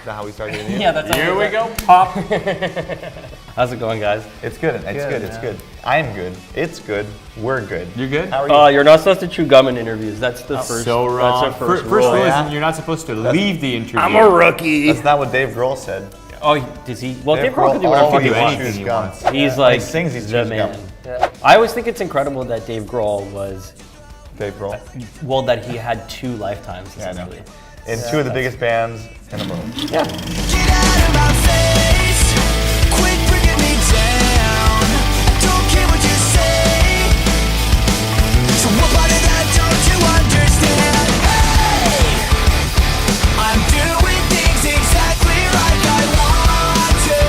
that how we started doing it? Yeah, that's Here we go, pop. How's it going, guys? It's good. It's good. I'm good. It's good. We're good. You're good? How are you? You're not supposed to chew gum in interviews. That's the first. So wrong. That's the first First rule. rule yeah? is you're not supposed to leave the interview. I'm a rookie. That's not what Dave Grohl said. Oh, does he? Well, Dave Grohl can do whatever he wants. chews gum. He's like He sings, he the chews man. gum. Yeah. I always think it's incredible that Dave Grohl was, Dave Grohl. well, that he had 2 lifetimes Yeah, I know. essentially. In 2 of the biggest bands in the world. Yeah. Get out of my face. Quit bringing me down. Don't care what you say. So what part of that don't you understand? Hey, I'm doing things exactly like I want to.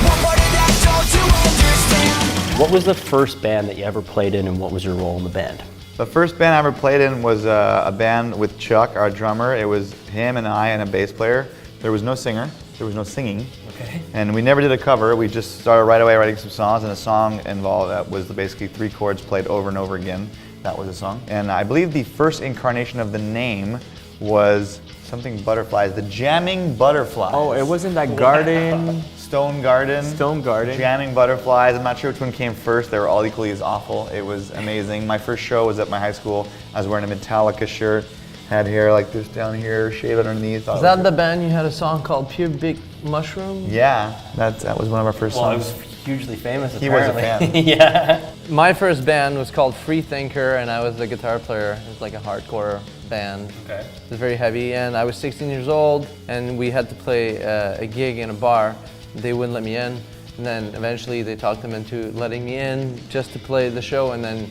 What part of that don't you understand? What was the first band that you ever played in, and what was your role in the band? The first band I ever played in was a band with Chuck, our drummer. It was him and I and a bass player. There was no singer. There was no singing. Okay. And we never did a cover. We just started right away writing some songs, and the song involved that was basically 3 chords played over and over again. That was the song. And I believe the first incarnation of the name was something butterflies, the Jamming Butterflies. Oh, it wasn't that garden. Stone Garden. Stone Garden. Jamming Butterflies. I'm not sure which one came first. They were all equally as awful. It was amazing. My first show was at my high school. I was wearing a Metallica shirt, had hair like this down here, shaved underneath. Is that the band you had a song called Puking Mushroom? Yeah, that was one of our first Well, it songs. was hugely famous. He was a apparently. fan. Yeah. My first band was called Free Thinker, and I was the guitar player. It was like a hardcore band. Okay. It was very heavy, and I was 16 years old, and we had to play a gig in a bar. They wouldn't let me in, and then eventually they talked them into letting me in just to play the show and then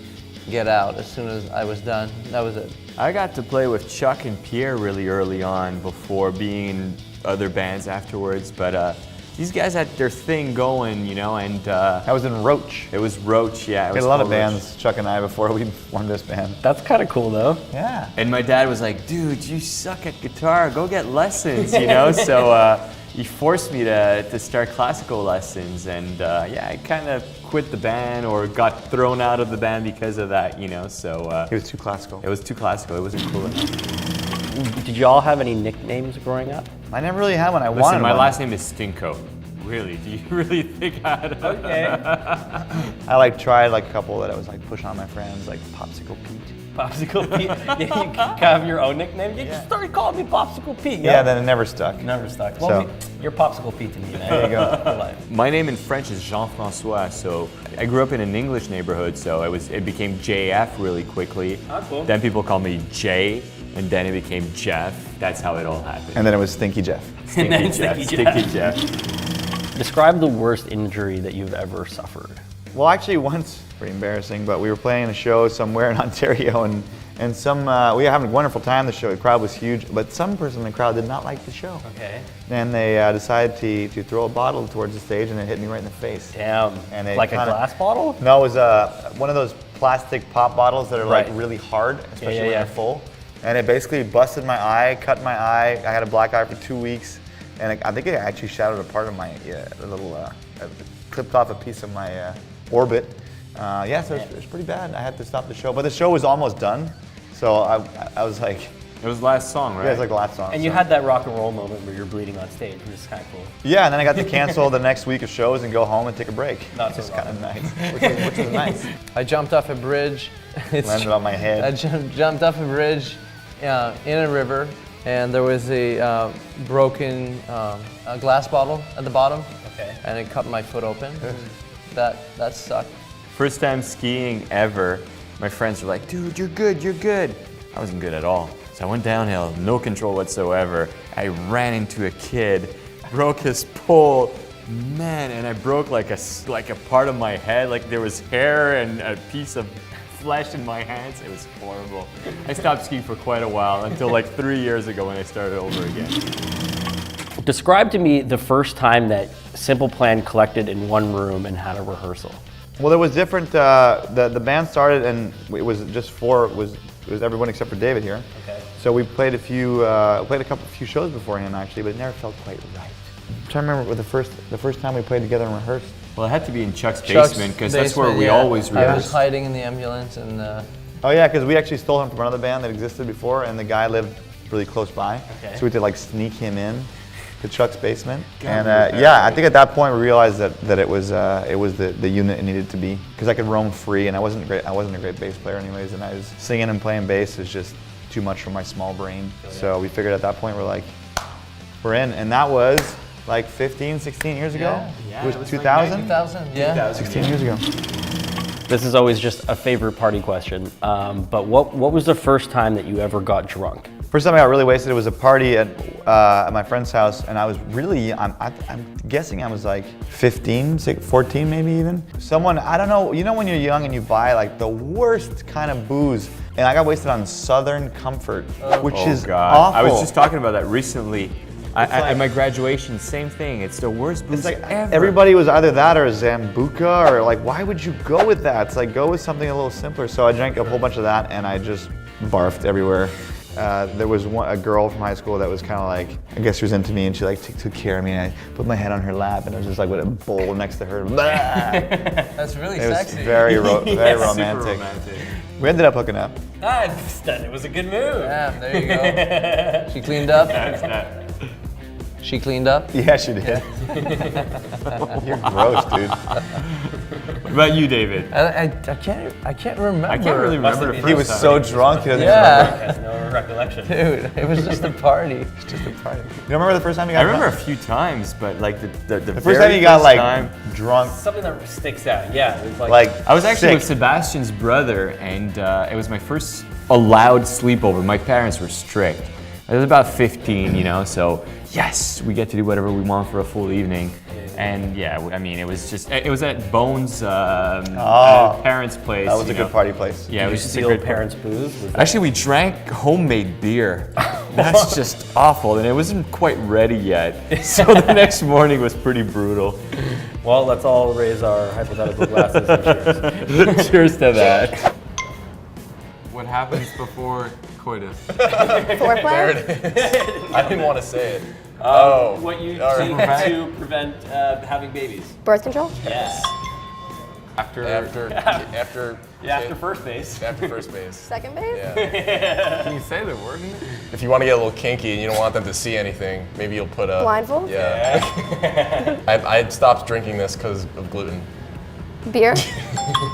get out as soon as I was done. That was it. I got to play with Chuck and Pierre really early on before being in other bands afterwards, but these guys had their thing going, you know, and I was in Roach. it was Roach, yeah. It We was had a lot of called Roach. bands, Chuck and I, before we formed this band. That's kind of cool, though. Yeah. And my dad was like, dude, you suck at guitar, go get lessons, you know? So he forced me to start classical lessons, and yeah, I kind of quit the band or got thrown out of the band because of that, you know? So It was too classical. it was too classical, it wasn't cool enough. Did you all have any nicknames growing up? I never really had one. I Listen, wanted my one. last name is Stinko. Really? Do you really think I had a... Okay. I tried a couple that I was pushing on my friends, like Popsicle Pete. Popsicle Pete. Yeah, you have your own nickname. You just started calling me Popsicle Pete. Yeah, then it never stuck. Never stuck. So- Well, you're Popsicle Pete to me, man. There you go. For life. My name in French is Jean-François, so I grew up in an English neighborhood, so it became JF really quickly. Ah, cool. Then people called me Jay, and then it became Jeff. That's how it all happened. And then it was Stinky Jeff. And then Jeff, Stinky Jeff. Stinky Jeff. Describe the worst injury that you've ever suffered. Well, actually, once, pretty embarrassing, but we were playing a show somewhere in Ontario, and we were having a wonderful time. The show, the crowd was huge, but some person in the crowd did not like the show. Okay. And they decided to throw a bottle towards the stage, and it hit me right in the face. Damn. And it Like a kinda- glass bottle? No, it was one of those plastic pop bottles that are Right. really hard, especially yeah, when yeah. they're full. And it basically busted my eye, cut my eye. I had a black eye for 2 weeks, and I think it actually shattered a part of my clipped off a piece of my orbit. Yeah, so it was pretty bad. I had to stop the show, but the show was almost done, so I was like, It was the last song, right? yeah, it's like the last song. And you so. had that rock and roll moment where you're bleeding on stage, which is kind of cool. Yeah, and then I got to cancel the next week of shows and go home and take a break. Not so Which is kind of nice. Which is nice. I jumped off a bridge. Landed on my I head. jumped off a bridge in a river, and there was a broken a glass bottle at the bottom, Okay. and it cut my foot open. That sucked. First time skiing ever, my friends were like, dude, you're good, you're good. I wasn't good at all. So I went downhill, no control whatsoever. I ran into a kid, broke his pole, man, and I broke like a part of my head, like there was hair and a piece of flesh in my hands. It was horrible. I stopped skiing for quite a while until 3 years ago when I started over again. Describe to me the first time that Simple Plan collected in one room and had a rehearsal. Well, there was different. The band started, and it was just it was everyone except for David here. Okay. So we played a few shows before him actually, but it never felt quite right. I'm trying to remember what the first time we played together and rehearsed. Well, it had to be in Chuck's Chuck's basement because that's where basement, we yeah. always I was rehearsed. hiding in the ambulance, and Oh yeah, because we actually stole him from another band that existed before, and the guy lived really close by. Okay. So we had to like sneak him in to Chuck's basement. And yeah, I think at that point we realized that it was the unit it needed to be, because I could roam free, and I wasn't a great bass player anyways, and I was singing and playing bass is just too much for my small brain. So we figured at that point we're in, and that was like 15, 16 years ago. Yeah, It was 2000. 2000, yeah. 16 years ago. This is always just a favorite party question. But what was the first time that you ever got drunk? First time I got really wasted, it was a party at my friend's house, and I was really, I'm guessing I was like 15, 14 maybe even. Someone, I don't know, you know when you're young and you buy like the worst kind of booze, and I got wasted on Southern Comfort, which is awful. I was just talking about that recently. At my graduation, same thing. It's the worst booze It's like ever. everybody was either that or Zambuca, or like, why would you go with that? It's like, go with something a little simpler. So I drank a whole bunch of that, and I just barfed everywhere. There was a girl from high school that was kind of like, I guess she was into me, and she like took care of me, and I put my head on her lap, and I was just like with a bowl next to her. That's really It was sexy. very romantic. Super romantic. We ended up hooking up. It was a good move. Damn, there you go. She cleaned up? She cleaned up? Yeah, she did. You're gross, dude. What about you, David? I can't remember. I can't really remember the first He was time. so drunk, he doesn't Yeah. Has no recollection. Dude, it was just a party. remember. Just a party. You remember the first time you got I remember a drunk? few times, but like the The first time you got like drunk, Something that sticks out. Yeah. It was like I was actually sick. with Sebastian's brother, and it was my first allowed sleepover. My parents were strict. I was about 15, you know, so yes, we get to do whatever we want for a full evening. And yeah, I mean, it was at Bones' parents' place. That was a you know. good party place. Yeah, it Did you was just a steal great parents' booze? Was that- Actually, we drank homemade beer. That's just awful, and it wasn't quite ready yet. So the next morning was pretty brutal. Well, let's all raise our hypothetical glasses and cheers. Cheers to that. What happens before coitus? Foreplay? I didn't want to say it. What you All take right. to prevent having babies? Birth control? Yes. After After first base. after first base. Second base? Yeah. Can you say the word? If you want to get a little kinky and you don't want them to see anything, maybe you'll put a Blindfold? Yeah. I stopped drinking this because of gluten. Beer?